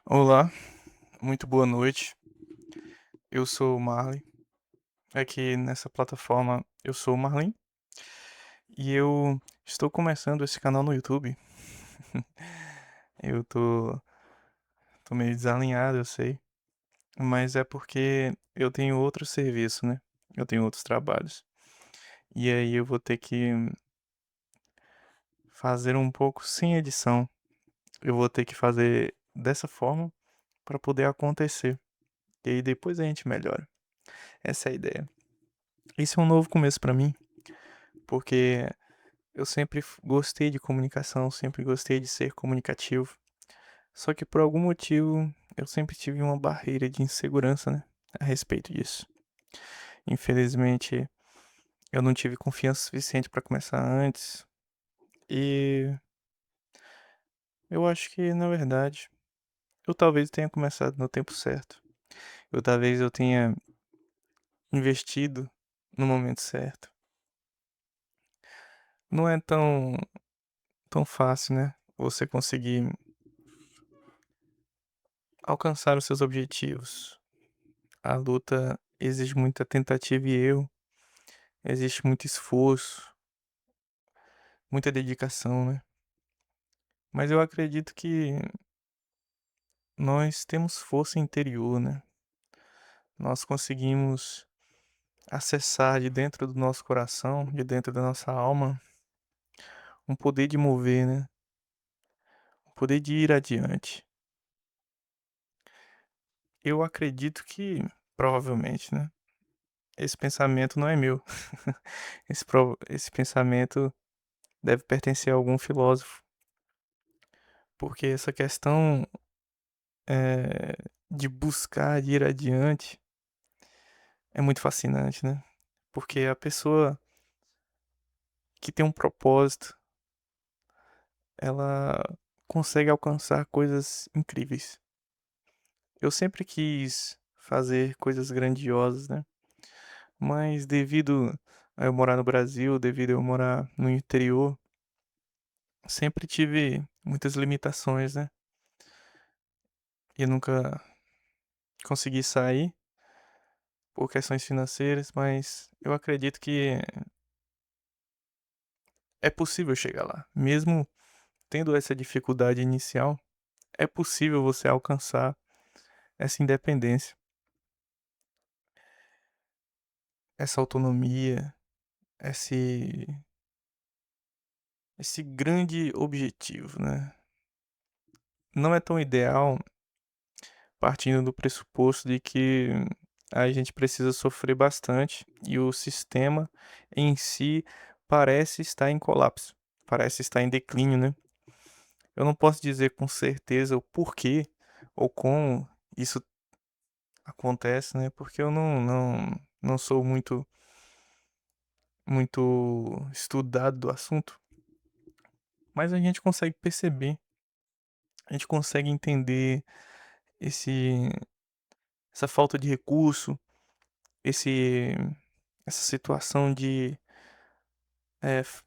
Olá, muito boa noite. Eu sou o Marley. Aqui nessa plataforma eu sou o Marlin e eu estou começando esse canal no YouTube. Eu tô meio desalinhado, eu sei, mas é porque eu tenho outro serviço, né? Eu tenho outros trabalhos. E aí eu vou ter que fazer um pouco sem edição. Eu vou ter que fazer dessa forma para poder acontecer. E aí depois a gente melhora. Essa é a ideia. Esse é um novo começo para mim, porque eu sempre gostei de comunicação, sempre gostei de ser comunicativo. Só que por algum motivo eu sempre tive uma barreira de insegurança, né, a respeito disso. Infelizmente, eu não tive confiança suficiente para começar antes e eu acho que, na verdade, eu talvez tenha começado no tempo certo. Eu tenha investido no momento certo. Não é tão fácil, né, você conseguir alcançar os seus objetivos. A luta exige muita tentativa e erro, existe muito esforço, muita dedicação, né? Mas eu acredito que nós temos força interior, né? Nós conseguimos acessar de dentro do nosso coração, de dentro da nossa alma, um poder de mover, né? Um poder de ir adiante. Eu acredito que, provavelmente, né? Esse pensamento não é meu. Esse pensamento deve pertencer a algum filósofo, porque essa questão de buscar de ir adiante é muito fascinante, né? Porque a pessoa que tem um propósito, ela consegue alcançar coisas incríveis. Eu sempre quis fazer coisas grandiosas, né? Mas devido a eu morar no Brasil, devido a eu morar no interior, sempre tive muitas limitações, né? E nunca consegui sair por questões financeiras, mas eu acredito que é possível chegar lá. Mesmo tendo essa dificuldade inicial, é possível você alcançar essa independência, essa autonomia, esse esse grande objetivo, né. Não é tão ideal partindo do pressuposto de que a gente precisa sofrer bastante e o sistema em si parece estar em colapso, parece estar em declínio, né. Eu não posso dizer com certeza o porquê ou como isso acontece, né, porque eu não sou muito estudado do assunto, mas a gente consegue perceber, a gente consegue entender esse essa falta de recurso, esse essa situação de, f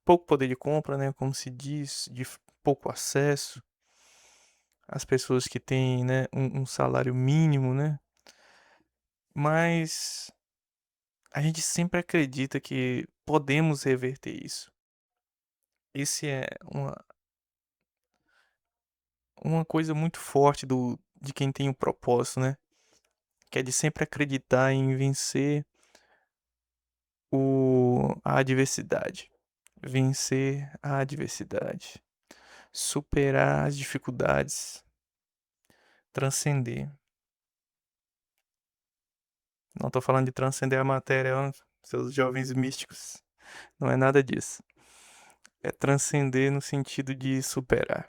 pouco poder de compra, né, como se diz, de pouco acesso, às pessoas que têm, né, um salário mínimo, né, mas a gente sempre acredita que podemos reverter isso. Esse é uma coisa muito forte do de quem tem um propósito, né, que é de sempre acreditar em vencer a adversidade. Vencer a adversidade. Superar as dificuldades. Transcender. Não tô falando de transcender a matéria, ó, seus jovens místicos. Não é nada disso. É transcender no sentido de superar.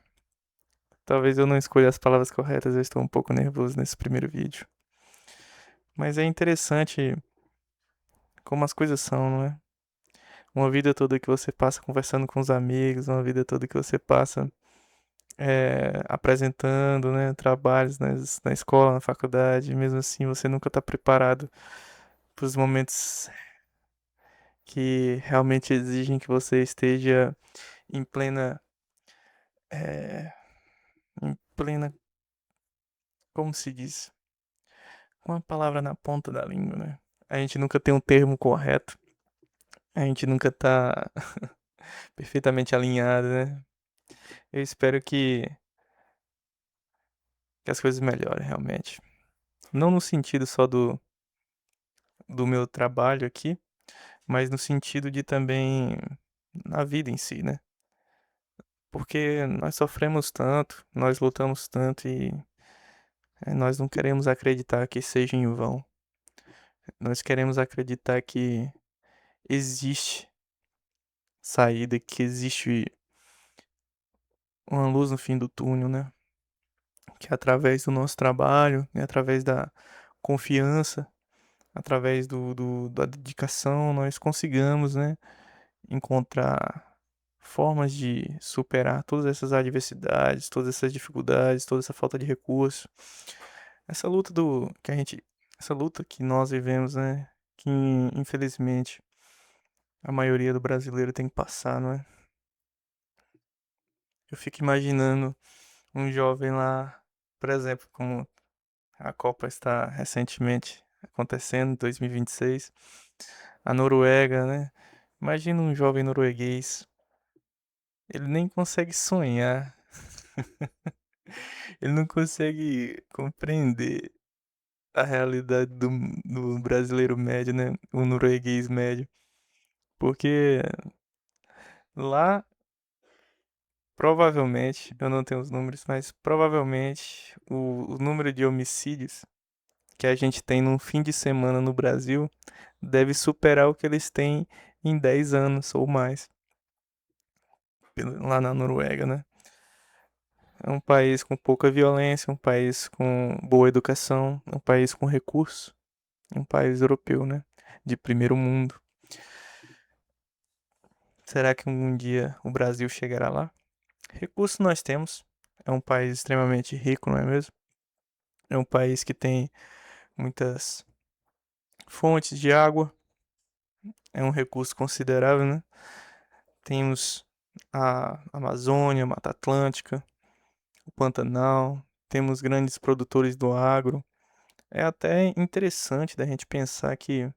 Talvez eu não escolha as palavras corretas, eu estou um pouco nervoso nesse primeiro vídeo. Mas é interessante como as coisas são, não é? Uma vida toda que você passa conversando com os amigos, uma vida toda que você passa apresentando, né, trabalhos na escola, na faculdade, mesmo assim você nunca está preparado para os momentos que realmente exigem que você esteja em plena, em plena como se diz, com a palavra na ponta da língua, né? A gente nunca tem um termo correto, a gente nunca tá perfeitamente alinhado, né? Eu espero que as coisas melhorem realmente. Não no sentido só do meu trabalho aqui, mas no sentido de também na vida em si, né? Porque nós sofremos tanto, nós lutamos tanto e nós não queremos acreditar que seja em vão. Nós queremos acreditar que existe saída, que existe uma luz no fim do túnel, né? Que através do nosso trabalho, né, através da confiança, através da dedicação, nós consigamos, né, encontrar formas de superar todas essas adversidades, todas essas dificuldades, toda essa falta de recurso. Essa luta essa luta que nós vivemos, né, que infelizmente a maioria do brasileiro tem que passar, não é? Eu fico imaginando um jovem lá, por exemplo, como a Copa está recentemente acontecendo, em 2026, a Noruega, né? Imagina um jovem norueguês, ele nem consegue sonhar, ele não consegue compreender a realidade do brasileiro médio, né? O norueguês médio. Porque lá, provavelmente, eu não tenho os números, mas provavelmente o número de homicídios que a gente tem num fim de semana no Brasil deve superar o que eles têm em 10 anos ou mais, lá na Noruega, né? É um país com pouca violência, um país com boa educação, um país com recursos, um país europeu, né? De primeiro mundo. Será que um dia o Brasil chegará lá? Recursos nós temos. É um país extremamente rico, não é mesmo? É um país que tem muitas fontes de água, é um recurso considerável, né? Temos a Amazônia, a Mata Atlântica, o Pantanal, temos grandes produtores do agro. É até interessante da gente pensar que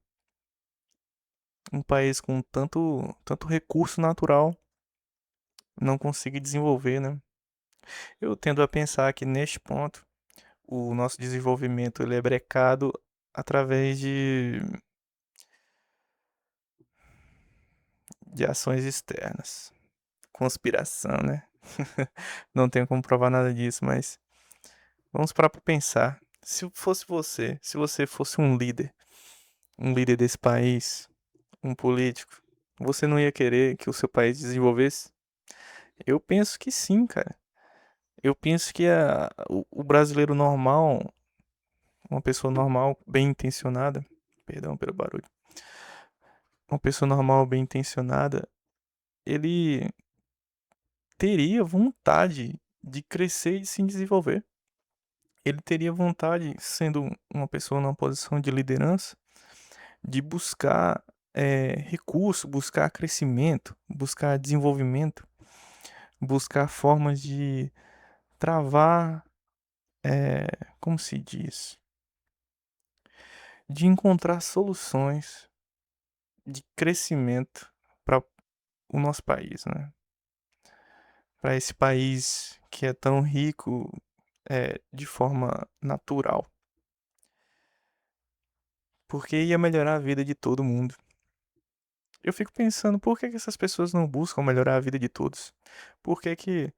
um país com tanto recurso natural não consiga desenvolver, né? Eu tendo a pensar que neste ponto o nosso desenvolvimento ele é brecado através de ações externas. Conspiração, né? Não tenho como provar nada disso, mas vamos parar pra pensar. Se fosse você, se você fosse um líder desse país, um político, você não ia querer que o seu país desenvolvesse? Eu penso que sim, cara. Eu penso que o brasileiro normal, uma pessoa normal, bem intencionada, perdão pelo barulho, uma pessoa normal, bem intencionada, ele teria vontade de crescer e de se desenvolver. Ele teria vontade, sendo uma pessoa numa posição de liderança, de buscar recurso, buscar crescimento, buscar desenvolvimento, buscar formas de travar, como se diz, de encontrar soluções de crescimento para o nosso país, né? Para esse país que é tão rico de forma natural, porque ia melhorar a vida de todo mundo. Eu fico pensando, por que essas pessoas não buscam melhorar a vida de todos? Por que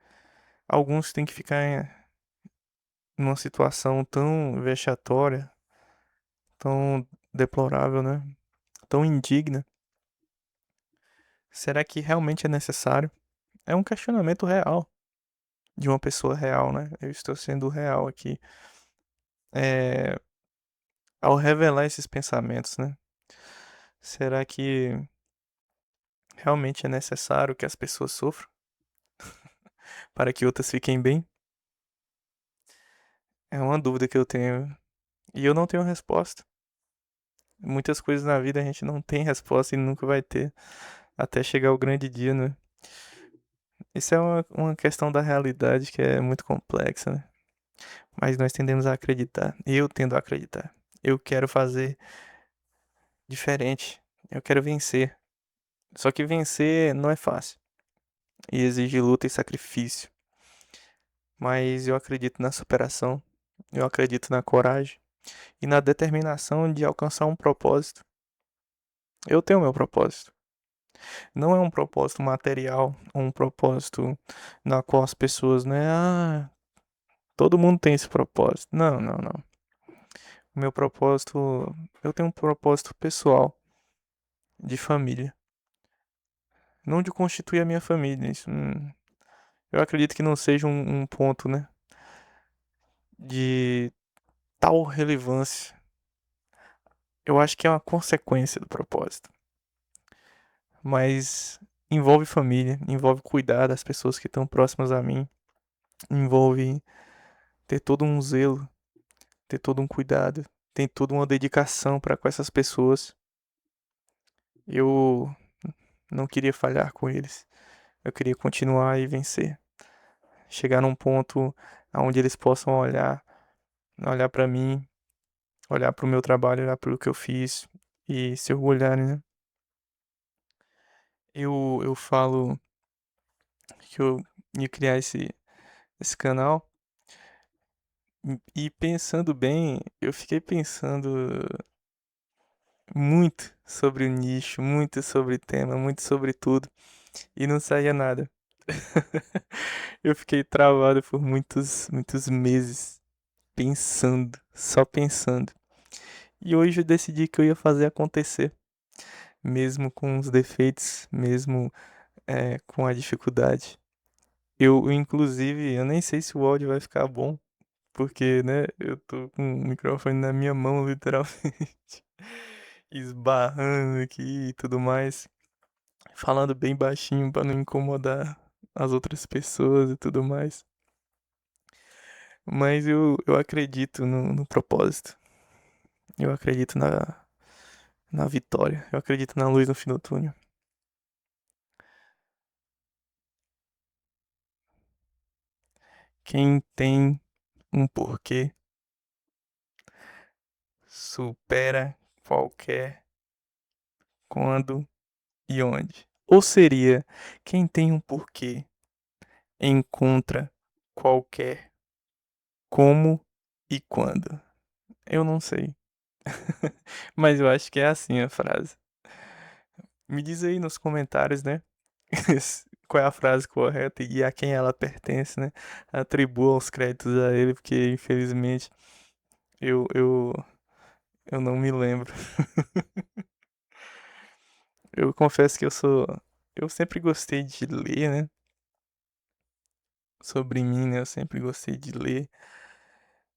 alguns têm que ficar numa situação tão vexatória, tão deplorável, né? Tão indigna? Será que realmente é necessário? É um questionamento real, de uma pessoa real, né? Eu estou sendo real aqui. É, ao revelar esses pensamentos, né? Será que realmente é necessário que as pessoas sofram para que outras fiquem bem? É uma dúvida que eu tenho e eu não tenho resposta. Muitas coisas na vida a gente não tem resposta e nunca vai ter até chegar o grande dia, né? Isso é uma questão da realidade que é muito complexa, né? mas nós tendemos a acreditar. Eu tendo a acreditar. Eu quero fazer diferente. Eu quero vencer. Só que vencer não é fácil e exige luta e sacrifício. Mas eu acredito na superação, eu acredito na coragem e na determinação de alcançar um propósito. Eu tenho meu propósito. Não é um propósito material, um propósito na qual as pessoas, né? Ah, todo mundo tem esse propósito. Não, não, não. O meu propósito, eu tenho um propósito pessoal, de família. Não de constituir a minha família. Isso, eu acredito que não seja um ponto, né? De tal relevância. Eu acho que é uma consequência do propósito. Mas envolve família, envolve cuidar das pessoas que estão próximas a mim, envolve ter todo um zelo, ter todo um cuidado, ter toda uma dedicação para com essas pessoas. Eu não queria falhar com eles. Eu queria continuar e vencer. Chegar num ponto onde eles possam olhar para mim, olhar para o meu trabalho, olhar para o que eu fiz e se orgulharem, né? Eu falo que eu ia criar esse canal e pensando bem, eu fiquei pensando muito sobre o nicho, muito sobre o tema, muito sobre tudo e não saía nada. Eu fiquei travado por muitos meses pensando, só pensando. E hoje eu decidi que eu ia fazer acontecer, mesmo com os defeitos, mesmo com a dificuldade. Inclusive, eu nem sei se o áudio vai ficar bom, porque, né, eu tô com o microfone na minha mão, literalmente, esbarrando aqui e tudo mais, falando bem baixinho pra não incomodar as outras pessoas e tudo mais. Mas eu acredito no propósito. Eu acredito na vitória. Eu acredito na luz no fim do túnel. Quem tem um porquê supera qualquer quando e onde. Ou seria, quem tem um porquê encontra qualquer como e quando. Eu não sei. Mas eu acho que é assim a frase. Me diz aí nos comentários, né? Qual é a frase correta e a quem ela pertence, né? Atribua os créditos a ele, porque infelizmente eu, eu, eu não me lembro. Eu confesso que eu sempre gostei de ler, né? Sobre mim, né? Eu sempre gostei de ler.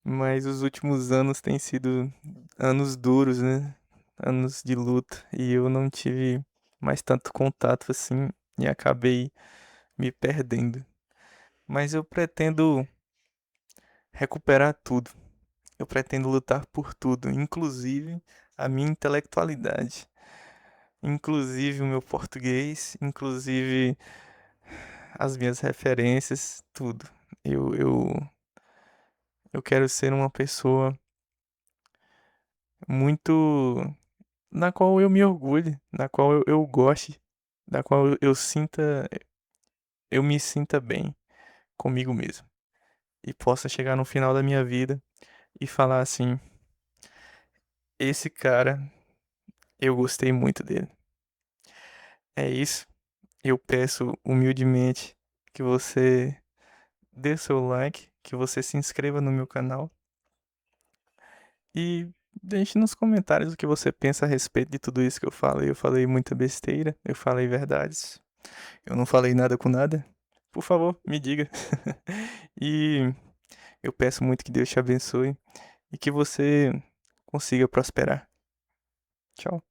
Mas os últimos anos têm sido anos duros, né? Anos de luta. E eu não tive mais tanto contato assim e acabei me perdendo. Mas eu pretendo recuperar tudo. Eu pretendo lutar por tudo, inclusive a minha intelectualidade, inclusive o meu português, inclusive as minhas referências, tudo. Eu, eu, eu quero ser uma pessoa muito na qual eu me orgulhe, na qual eu goste, na qual eu me sinta bem comigo mesmo e possa chegar no final da minha vida e falar assim: esse cara, eu gostei muito dele. É isso. Eu peço humildemente que você dê seu like, que você se inscreva no meu canal e deixe nos comentários o que você pensa a respeito de tudo isso que eu falei. Eu falei muita besteira, eu falei verdades, eu não falei nada com nada. Por favor, me diga. E eu peço muito que Deus te abençoe e que você consiga prosperar. Tchau.